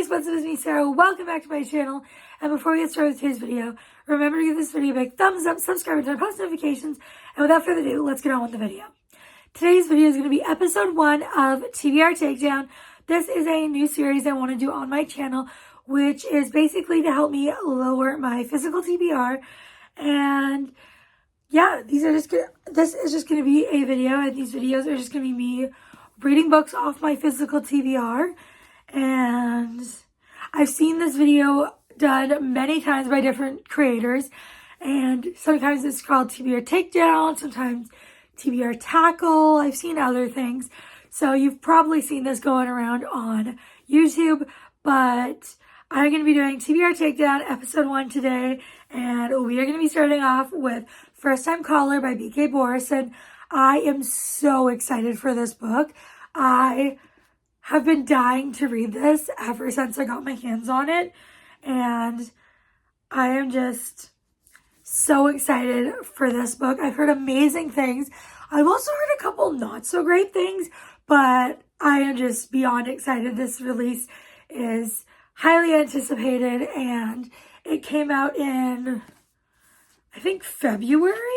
guys, what's up? It's me, Sarah. Welcome back to my channel. And before we get started with today's video, remember to give this video a big thumbs up, subscribe, and turn on post notifications. And without further ado, let's get on with the video. Today's video is going to be episode 1 of TBR Takedown. This is a new series I want to do on my channel, which is basically to help me lower my physical TBR. And yeah, this is just going to be a video, and these videos are just going to be me reading books off my physical TBR. And I've seen this video done many times by different creators, and sometimes it's called TBR Takedown, sometimes TBR Tackle. I've seen other things, so you've probably seen this going around on YouTube, but I'm going to be doing TBR Takedown episode 1 today, and we are going to be starting off with First Time Caller by B.K. Borison. I am so excited for this book. I have been dying to read this ever since I got my hands on it, and I am just so excited for this book. I've heard amazing things. I've also heard a couple not so great things, but I am just beyond excited. This release is highly anticipated, and it came out in, I think February,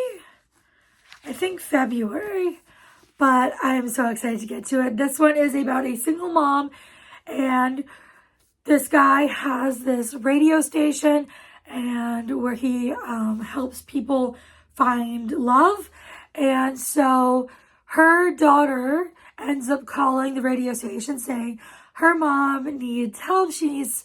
but I am so excited to get to it. This one is about a single mom, and this guy has this radio station and where he helps people find love. And so her daughter ends up calling the radio station saying her mom needs help. She needs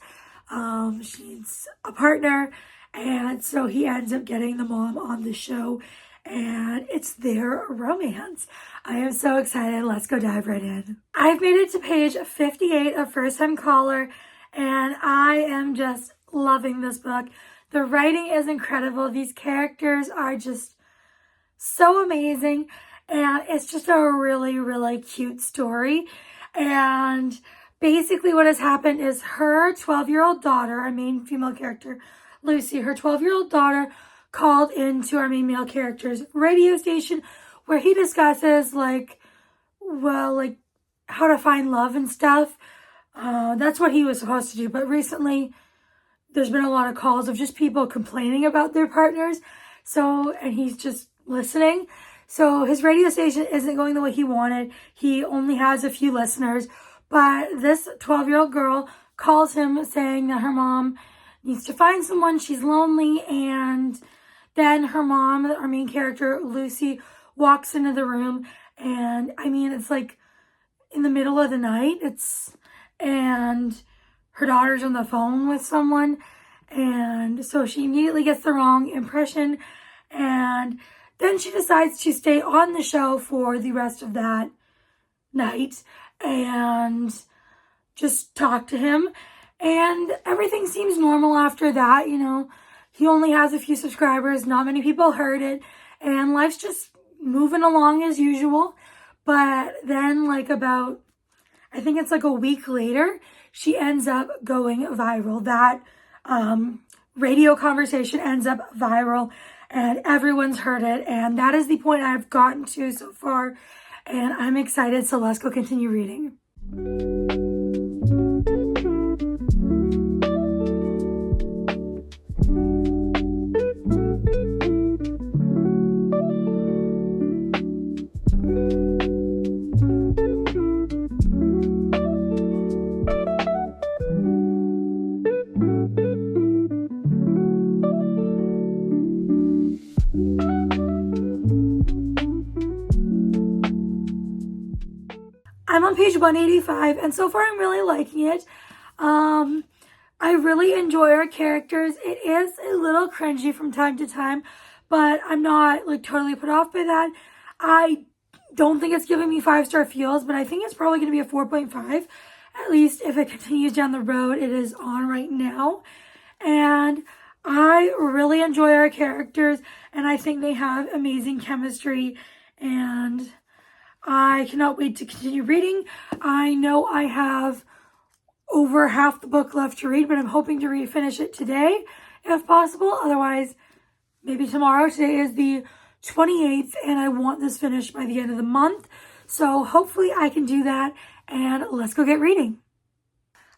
a partner. And so he ends up getting the mom on the show, and it's their romance. I am so excited. Let's go dive right in. I've made it to page 58 of First Time Caller, and I am just loving this book. The writing is incredible. These characters are just so amazing, and it's just a really, really cute story. And basically what has happened is her 12-year-old daughter, our main female character, Lucy, her 12-year-old daughter called into our main male character's radio station where he discusses how to find love and stuff. That's what he was supposed to do. But recently there's been a lot of calls of just people complaining about their partners. And he's just listening. So his radio station isn't going the way he wanted. He only has a few listeners. But this 12-year-old girl calls him saying that her mom needs to find someone. She's lonely. And then her mom, our main character, Lucy, walks into the room. And I mean, it's like in the middle of the night. And her daughter's on the phone with someone. And so she immediately gets the wrong impression. And then she decides to stay on the show for the rest of that night and just talk to him. And everything seems normal after that. You know, he only has a few subscribers. Not many people heard it. And life's just moving along as usual. But then I think it's like a week later, she ends up going viral. That radio conversation ends up viral, and everyone's heard it. And that is the point I've gotten to so far. And I'm excited. So let's go continue reading. I'm on page 185, and so far I'm really liking it. I really enjoy our characters. It is a little cringy from time to time, but I'm not totally put off by that. I don't think it's giving me 5-star feels, but I think it's probably going to be a 4.5, at least if it continues down the road it is on right now. And I really enjoy our characters, and I think they have amazing chemistry, and I cannot wait to continue reading. I know I have over half the book left to read, but I'm hoping to finish it today, if possible. Otherwise, maybe tomorrow. Today is the 28th, and I want this finished by the end of the month. So hopefully I can do that, and let's go get reading.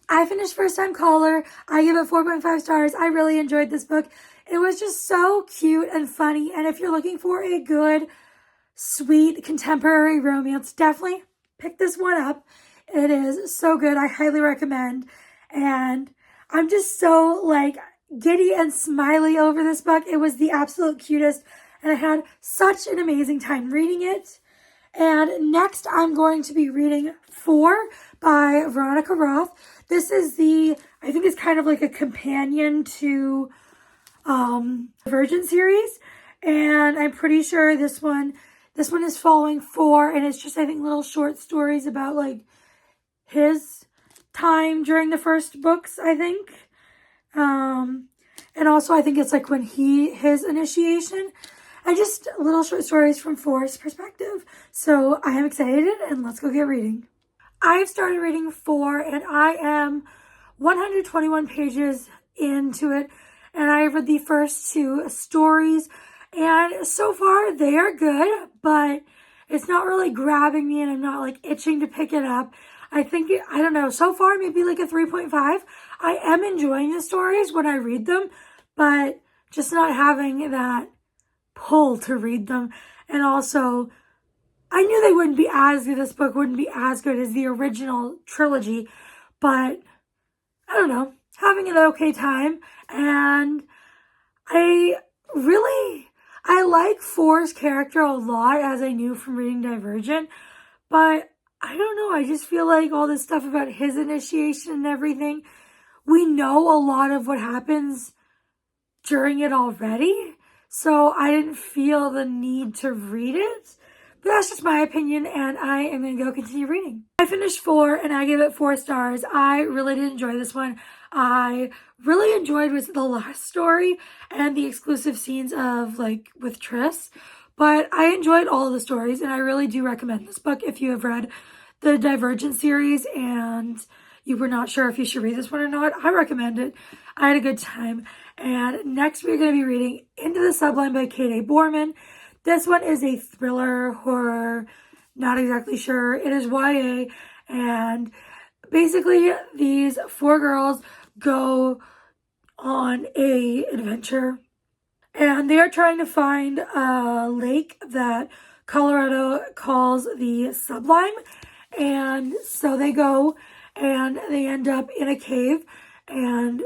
I finished First Time Caller. I give it 4.5 stars. I really enjoyed this book. It was just so cute and funny. And if you're looking for a good, sweet, contemporary romance, definitely pick this one up. It is so good. I highly recommend. And I'm just so like giddy and smiley over this book. It was the absolute cutest. And I had such an amazing time reading it. And next I'm going to be reading 4 by Veronica Roth. This is I think it's kind of like a companion to Virgin series. And I'm pretty sure this one is following 4, and it's just, I think, little short stories about like his time during the first books, I think. And also I think it's like when his initiation. And just little short stories from 4's perspective. So I am excited, and let's go get reading. I've started reading 4, and I am 121 pages into it. And I read the first 2 stories. And so far, they are good, but it's not really grabbing me, and I'm not like itching to pick it up. I think, I don't know, so far maybe like a 3.5. I am enjoying the stories when I read them, but just not having that pull to read them. And also, I knew this book wouldn't be as good as the original trilogy, but I don't know, having an okay time. And I like 4's character a lot, as I knew from reading Divergent, but I don't know, I just feel like all this stuff about his initiation and everything, we know a lot of what happens during it already. So I didn't feel the need to read it. But that's just my opinion, and I am going to go continue reading. I finished 4, and I gave it 4 stars. I really did enjoy this one. I really enjoyed the last story and the exclusive scenes of like with Triss. But I enjoyed all of the stories, and I really do recommend this book if you have read the Divergent series and you were not sure if you should read this one or not. I recommend it. I had a good time. And next we're going to be reading Into the Sublime by Kate A. Borman. This one is a thriller, horror, not exactly sure. It is YA, and basically these 4 girls go on a adventure, and they are trying to find a lake that Colorado calls the Sublime. And so they go, and they end up in a cave, and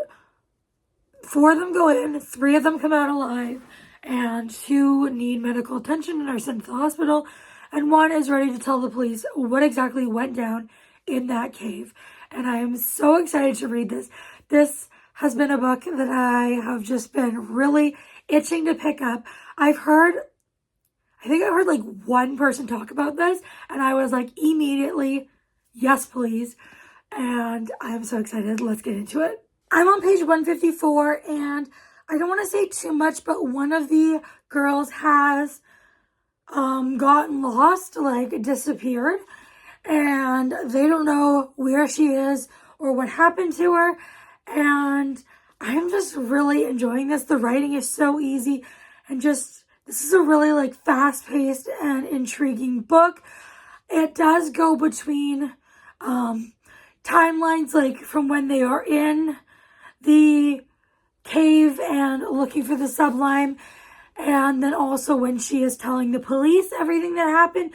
4 of them go in, 3 of them come out alive, and 2 need medical attention and are sent to the hospital, and 1 is ready to tell the police what exactly went down in that cave. And I am so excited to read this. This has been a book that I have just been really itching to pick up. I think I heard like 1 person talk about this, and I was like immediately, yes please. And I'm so excited. Let's get into it. I'm on page 154, and I don't want to say too much, but one of the girls has gotten lost, like disappeared, and they don't know where she is or what happened to her. And I'm just really enjoying this. The writing is so easy, and just this is a really like fast-paced and intriguing book. It does go between timelines, like from when they are in the cave and looking for the Sublime, and then also when she is telling the police everything that happened,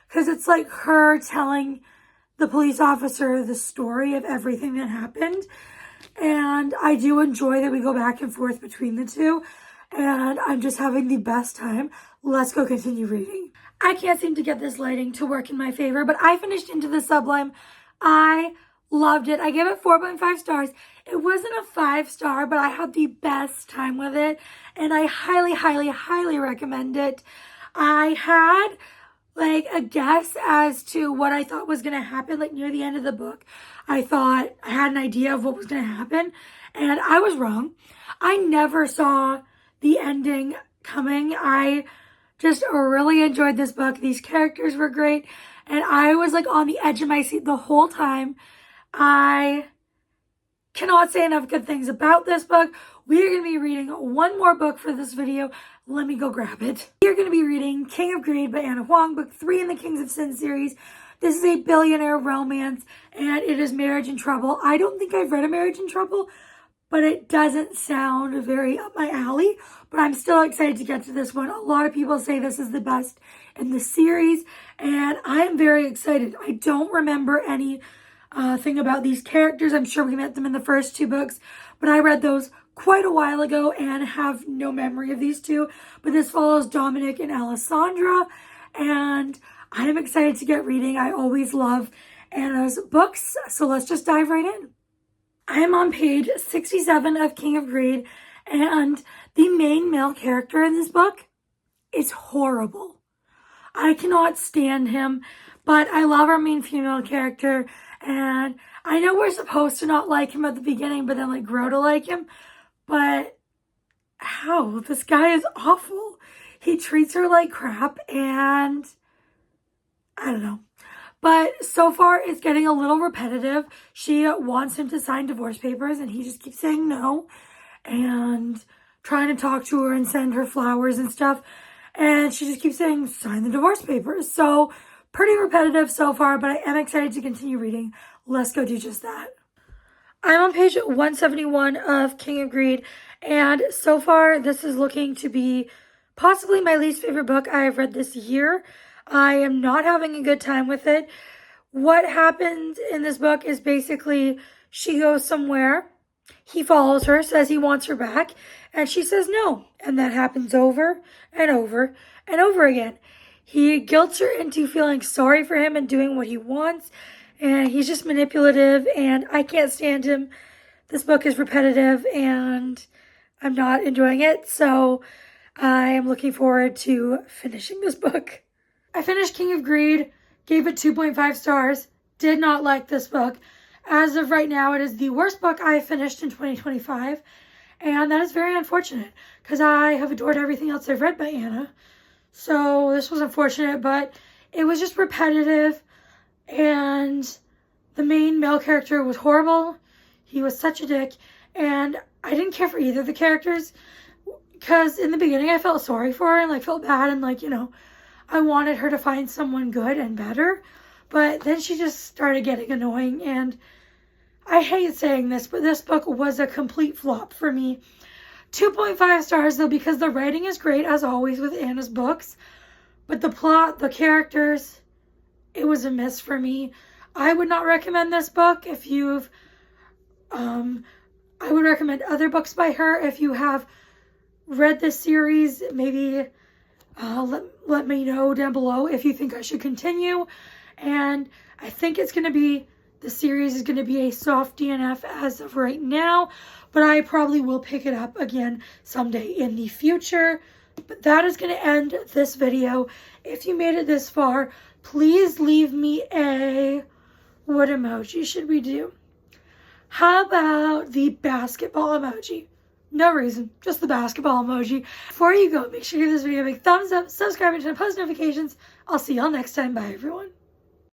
because it's like her telling the police officer the story of everything that happened. And I do enjoy that we go back and forth between the 2, and I'm just having the best time. Let's go continue reading. I can't seem to get this lighting to work in my favor, but I finished Into the Sublime. I loved it. I gave it 4.5 stars. It wasn't a 5-star, but I had the best time with it, and I highly, highly, highly recommend it. I had like a guess as to what I thought was going to happen, like near the end of the book. I thought I had an idea of what was going to happen, and I was wrong. I never saw the ending coming. I just really enjoyed this book. These characters were great, and I was like on the edge of my seat the whole time. I cannot say enough good things about this book. We are going to be reading 1 more book for this video. Let me go grab it. We are going to be reading King of Greed by Anna Huang, book 3 in the Kings of Sin series. This is a billionaire romance, and it is Marriage in Trouble. I don't think I've read a Marriage in Trouble, but it doesn't sound very up my alley. But I'm still excited to get to this one. A lot of people say this is the best in the series, and I am very excited. I don't remember any thing about these characters. I'm sure we met them in the first 2 books, but I read those quite a while ago and have no memory of these 2. But this follows Dominic and Alessandra, and I am excited to get reading. I always love Anna's books, so let's just dive right in. I am on page 67 of King of Greed, and the main male character in this book is horrible. I cannot stand him, but I love our main female character, and I know we're supposed to not like him at the beginning, but then like grow to like him, but how? This guy is awful. He treats her like crap, and I don't know. But so far, it's getting a little repetitive. She wants him to sign divorce papers, and he just keeps saying no and trying to talk to her and send her flowers and stuff. And she just keeps saying, sign the divorce papers. So pretty repetitive so far, but I am excited to continue reading. Let's go do just that. I'm on page 171 of King of Greed, and so far, this is looking to be possibly my least favorite book I have read this year. I am not having a good time with it. What happens in this book is basically she goes somewhere, he follows her, says he wants her back, and she says no. And that happens over and over and over again. He guilts her into feeling sorry for him and doing what he wants, and he's just manipulative, and I can't stand him. This book is repetitive, and I'm not enjoying it, so I am looking forward to finishing this book. I finished King of Greed, gave it 2.5 stars, did not like this book. As of right now, it is the worst book I have finished in 2025, and that is very unfortunate because I have adored everything else I've read by Anna. So this was unfortunate, but it was just repetitive, and the main male character was horrible. He was such a dick, and I didn't care for either of the characters because in the beginning I felt sorry for her and like felt bad and like, you know, I wanted her to find someone good and better, but then she just started getting annoying, and I hate saying this, but this book was a complete flop for me. 2.5 stars though, because the writing is great as always with Anna's books, but the plot, the characters, it was a miss for me. I would not recommend this book if you've, I would recommend other books by her. If you have read this series, maybe let me know down below if you think I should continue. And I think it's going to be, the series is going to be a soft DNF as of right now, but I probably will pick it up again someday in the future. But that is going to end this video. If you made it this far, please leave me a, what emoji should we do? How about the basketball emoji? No reason, just the basketball emoji. Before you go, make sure you give this video a big thumbs up, subscribe, and turn on post notifications. I'll see y'all next time. Bye, everyone.